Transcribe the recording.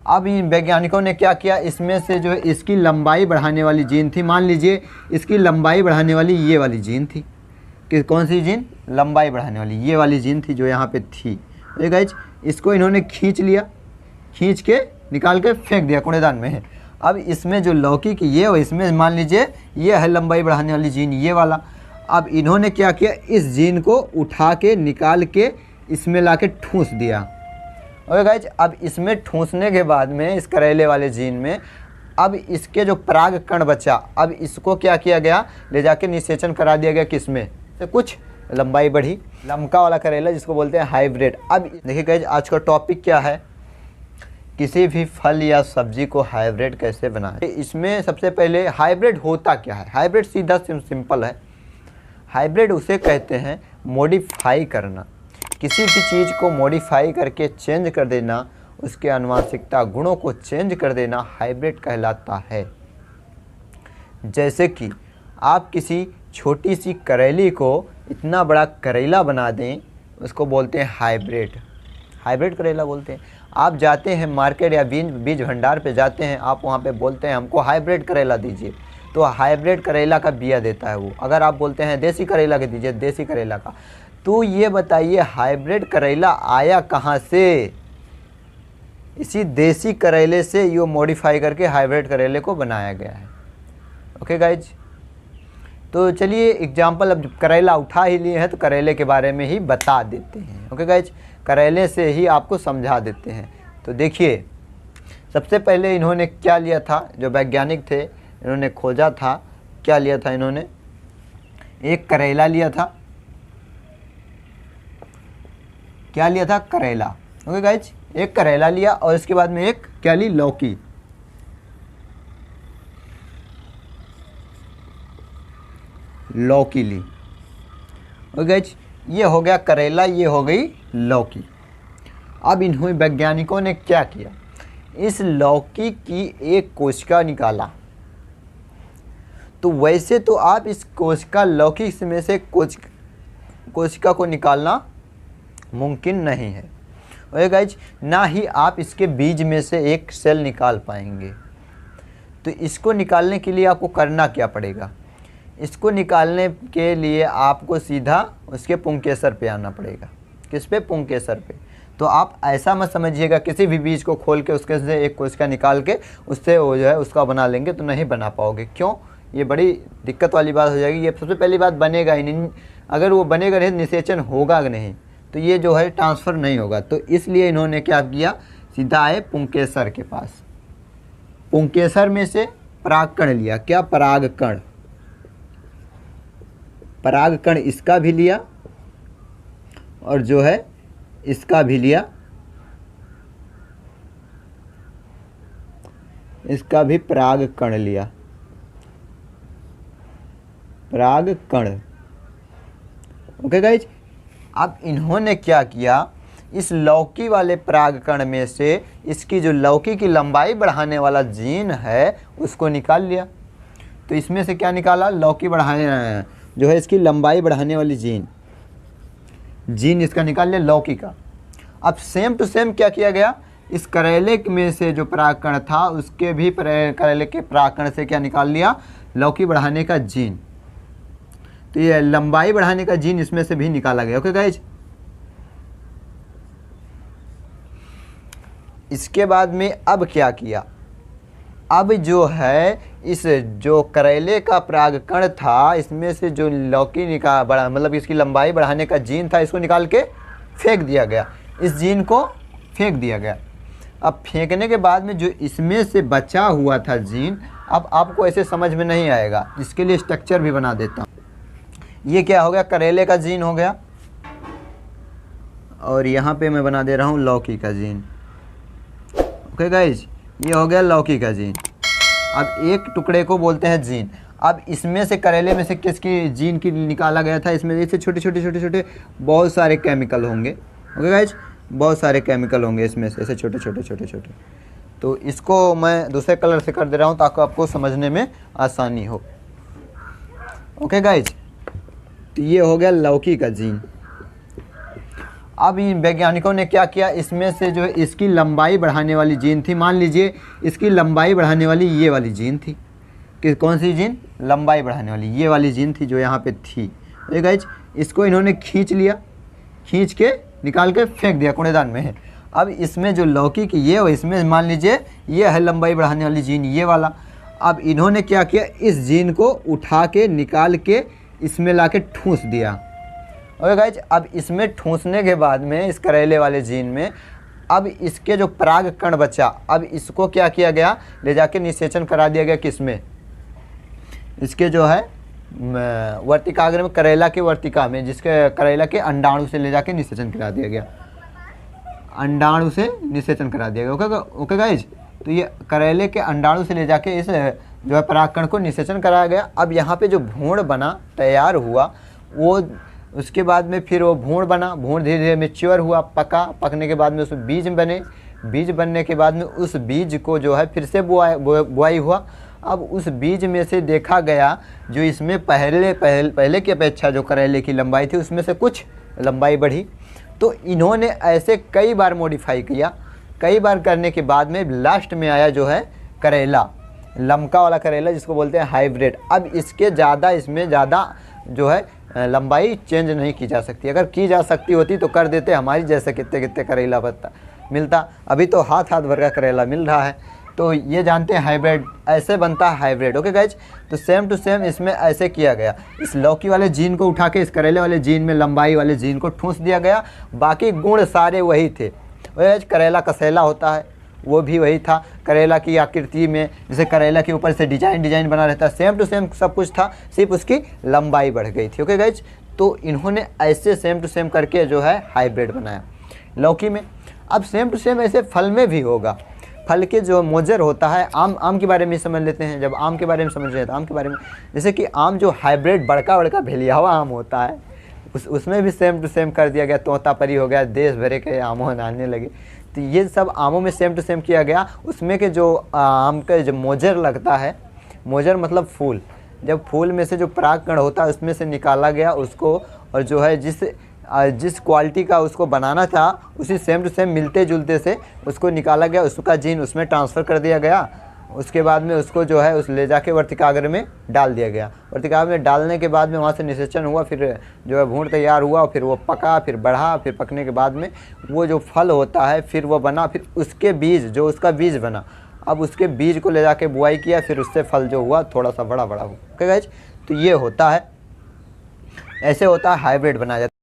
अब इन वैज्ञानिकों ने क्या किया, इसमें से जो है इसकी लंबाई बढ़ाने वाली जीन थी, मान लीजिए इसकी लंबाई बढ़ाने वाली ये वाली जीन थी, कि कौन सी जीन, लंबाई बढ़ाने वाली ये वाली जीन थी जो यहाँ पे थी। तो गाइज इसको इन्होंने खींच लिया, खींच के निकाल के फेंक दिया कूड़ेदान में। अब इसमें जो लौकी की ये, इसमें मान लीजिए ये है लंबाई बढ़ाने वाली जीन ये वाला। अब इन्होंने क्या किया, इस जीन को उठा के निकाल के इसमें ला के ठूँस दिया। और गाइज अब इसमें ठूंसने के बाद में इस करेले वाले जीन में अब इसके जो पराग कण बचा, अब इसको क्या किया गया, ले जाके निषेचन करा दिया गया, किसमें से कुछ लंबाई बढ़ी, लमका वाला करेला जिसको बोलते हैं हाइब्रिड। अब देखिए गाइज आज का टॉपिक क्या है, किसी भी फल या सब्जी को हाइब्रिड कैसे बनाएं। इसमें सबसे पहले हाइब्रिड होता क्या है, हाइब्रिड सीधा सिंपल है। हाइब्रिड उसे कहते हैं मॉडिफाई करना, किसी भी चीज़ को मॉडिफाई करके चेंज कर देना, उसके आनुवंशिकता गुणों को चेंज कर देना हाइब्रिड कहलाता है। जैसे कि आप किसी छोटी सी करेली को इतना बड़ा करेला बना दें, उसको बोलते हैं हाइब्रिड, हाइब्रिड करेला बोलते हैं। आप जाते हैं मार्केट या बीज भंडार पे जाते हैं, आप वहाँ पे बोलते हैं हमको हाइब्रिड करेला दीजिए, तो हाइब्रिड करेला का बिया देता है वो। अगर आप बोलते हैं देसी करेला के दीजिए, देसी करेला का, तो ये बताइए हाइब्रिड करेला आया कहाँ से, इसी देसी करेले से ये मॉडिफाई करके हाइब्रिड करेले को बनाया गया है। ओके गाइज, तो चलिए एग्जाम्पल, अब करेला उठा ही लिए हैं तो करेले के बारे में ही बता देते हैं। ओके गाइज, करेले से ही आपको समझा देते हैं। तो देखिए सबसे पहले इन्होंने क्या लिया था, जो वैज्ञानिक थे इन्होंने खोजा था, क्या लिया था इन्होंने, एक करेला लिया था, क्या लिया था, करेला। ओके गाइज, एक करेला लिया और इसके बाद में एक क्या ली, लौकी। लौकी ली। ओके गाइज, ये हो गया करेला, ये हो गई लौकी। अब इन्होंने वैज्ञानिकों ने क्या किया, इस लौकी की एक कोशिका निकाला। तो वैसे तो आप इस कोशिका, लौकी में से कोशिका को निकालना मुमकिन नहीं है। ओके गाइज, ना ही आप इसके बीज में से एक सेल निकाल पाएंगे। तो इसको निकालने के लिए आपको करना क्या पड़ेगा, इसको निकालने के लिए आपको सीधा उसके पुंकेसर पे आना पड़ेगा। किस पे, पुंकेसर पे। तो आप ऐसा मत समझिएगा किसी भी बीज को खोल के उसके से एक कोशिका निकाल के उससे वो जो है उसका बना लेंगे, तो नहीं बना पाओगे। क्यों, ये बड़ी दिक्कत वाली बात हो जाएगी। ये सबसे पहली बात, बनेगा ही नहीं। अगर वो बनेगा नहीं, निषेचन होगा नहीं, तो ये जो है ट्रांसफ़र नहीं होगा। तो इसलिए इन्होंने क्या किया, सीधा आए पुंकेसर के पास, पुंकेसर में से परागकण लिया। क्या, परागकण, परागकण इसका भी लिया और जो है इसका भी लिया, इसका भी परागकण लिया, परागकण। ओके गाइज, अब इन्होंने क्या किया, इस लौकी वाले परागकण में से इसकी जो लौकी की लंबाई बढ़ाने वाला जीन है उसको निकाल लिया। तो इसमें से क्या निकाला, लौकी बढ़ाने जो है इसकी लंबाई बढ़ाने वाली जीन इसका निकाल लिया, लौकी का। अब सेम टू सेम क्या किया गया, इस करेले में से जो परागकण था उसके भी करेले के परागकण से क्या निकाल लिया, लौकी बढ़ाने का जीन। तो ये लंबाई बढ़ाने का जीन इसमें से भी निकाला गया। ओके गाइज, इसके बाद में अब क्या किया, अब जो है इस जो करेले का परागकण था इसमें से जो लौकी निकाल मतलब इसकी लंबाई बढ़ाने का जीन था, इसको निकाल के फेंक दिया गया, इस जीन को फेंक दिया गया। अब फेंकने के बाद में जो इसमें से बचा हुआ था जीन, अब आपको ऐसे समझ में नहीं आएगा, इसके लिए स्ट्रक्चर भी बना देता हूँ। ये क्या हो गया, करेले का जीन हो गया, और यहाँ पे मैं बना दे रहा हूँ लौकी का जीन। ओके गाइज, ये हो गया लौकी का जीन। अब एक टुकड़े को बोलते हैं जीन। अब इसमें से करेले में से किसकी जीन की निकाला गया था, इसमें जैसे छोटे छोटे छोटे छोटे बहुत सारे केमिकल होंगे। ओके गाइज, बहुत सारे केमिकल होंगे इसमें से, ऐसे छोटे छोटे छोटे छोटे। तो इसको मैं दूसरे कलर से कर दे रहा हूँ ताकि आपको समझने में आसानी हो। ओके गाइज, तो ये हो गया लौकी का जीन। अब इन वैज्ञानिकों ने क्या किया, इसमें से जो है इसकी लंबाई बढ़ाने वाली जीन थी, मान लीजिए इसकी लंबाई बढ़ाने वाली ये वाली जीन थी, कि कौन सी जीन, लंबाई बढ़ाने वाली ये वाली जीन थी जो यहाँ पे थी। तो गाइज इसको इन्होंने खींच लिया, खींच के निकाल के फेंक दिया कूड़ेदान में। अब इसमें जो लौकी की ये हो, इसमें मान लीजिए ये है लंबाई बढ़ाने वाली जीन ये वाला। अब इन्होंने क्या किया, इस जीन को उठा के निकाल के इसमें ला के ठूँस दिया। ओके गाइज, अब इसमें ठूंसने के बाद में इस करेले वाले जीन में अब इसके जो पराग कण बचा, अब इसको क्या किया गया, ले जाके निषेचन करा दिया गया किसमें, इसके जो है वर्तिकाग्र में, करेला के वर्तिका में, जिसके करेला के अंडाणु से ले जाके निषेचन करा दिया गया, अंडाणु से निषेचन करा दिया गया। ओके गाइज, तो ये करेले के अंडाणु से ले जाके इस जो है परागकण को निषेचन कराया गया। अब यहाँ पे जो भ्रूण बना, तैयार हुआ, वो उसके बाद में फिर वो भ्रूण बना, भ्रूण धीरे धीरे मैच्योर हुआ, पका, पकने के बाद में उसमें बीज बने, बीज बनने के बाद में उस बीज को जो है फिर से बुआई हुआ। अब उस बीज में से देखा गया जो इसमें पहले की अपेक्षा जो करेले की लंबाई थी उसमें से कुछ लंबाई बढ़ी। तो इन्होंने ऐसे कई बार मॉडिफाई किया, कई बार करने के बाद में लास्ट में आया जो है करेला, लमका वाला करेला जिसको बोलते हैं हाइब्रिड। अब इसके ज़्यादा, इसमें ज़्यादा जो है लंबाई चेंज नहीं की जा सकती, अगर की जा सकती होती तो कर देते, हमारी जैसे कितने कितने करेला पत्ता मिलता, अभी तो हाथ हाथ भर का करेला मिल रहा है। तो ये जानते हैं हाइब्रिड ऐसे बनता है हाइब्रिड। ओके गाइज, तो सेम टू सेम इसमें ऐसे किया गया, इस लौकी वाले जीन को उठा के इस करेले वाले जीन में लंबाई वाले जीन को ठूंस दिया गया, बाकी गुण सारे वही थे। वही करेला कसेला होता है वो भी वही था, करेला की आकृति में जैसे करेला के ऊपर से डिजाइन बना रहता है, सेम टू सेम सब कुछ था, सिर्फ उसकी लंबाई बढ़ गई थी। ओके गाइज, तो इन्होंने ऐसे सेम टू सेम करके जो है हाइब्रिड बनाया लौकी में। अब सेम टू सेम ऐसे फल में भी होगा, फल के जो मोजर होता है, आम के बारे में समझ लेते हैं। जब आम के बारे में समझ रहे हैं तो आम के बारे में, जैसे कि आम जो हाइब्रिड बड़का भेलिया हुआ आम होता है, उसमें भी सेम टू सेम कर दिया गया, तोतापरी हो गया, देश भरे के आमों आने लगे। तो ये सब आमों में सेम टू सेम किया गया। उसमें के जो आम का जो मोजर लगता है, मोजर मतलब फूल, जब फूल में से जो परागकण होता है उसमें से निकाला गया उसको, और जो है जिस क्वालिटी का उसको बनाना था उसी सेम टू सेम मिलते जुलते से उसको निकाला गया, उसका जीन उसमें ट्रांसफ़र कर दिया गया। उसके बाद में उसको जो है उस ले जाके वर्तिकाग्र में डाल दिया गया। वर्तिकाग्र में डालने के बाद में वहाँ से निषेचन हुआ, फिर जो है भ्रूण तैयार हुआ, फिर वो पका, फिर बढ़ा, फिर पकने के बाद में वो जो फल होता है फिर वो बना, फिर उसके बीज जो उसका बीज बना, अब उसके बीज को ले जाके बुआई किया, फिर उससे फल जो हुआ थोड़ा सा बड़ा हुआ। ओके गाइज, तो ये होता है, ऐसे होता है हाइब्रिड बनाया जाता है।